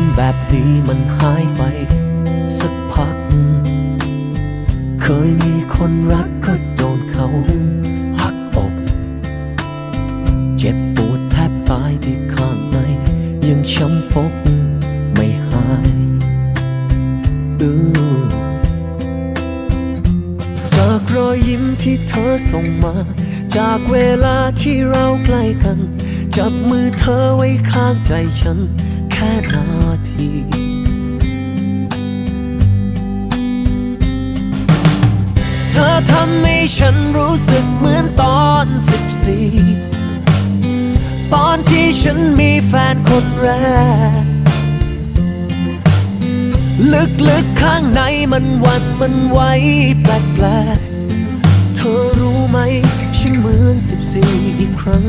มณ์แบบนี้มันหายไปสักพักเคยมีคนรักก็โดนเขาหักอกเจ็บปวดแทบตายที่ข้างในยังช้ำฟกไม่หายจากรอยยิ้มที่เธอส่งมาจากเวลาที่เราใกล้กันจับมือเธอไว้ข้างใจฉันแค่นาทีเธอทำให้ฉันรู้สึกเหมือนตอน14ตอนที่ฉันมีแฟนคนแรกลึกๆข้างในมันหวั่นมันไหวแปลกๆเธอรู้ไหมฉันเหมือน14อีกครั้ง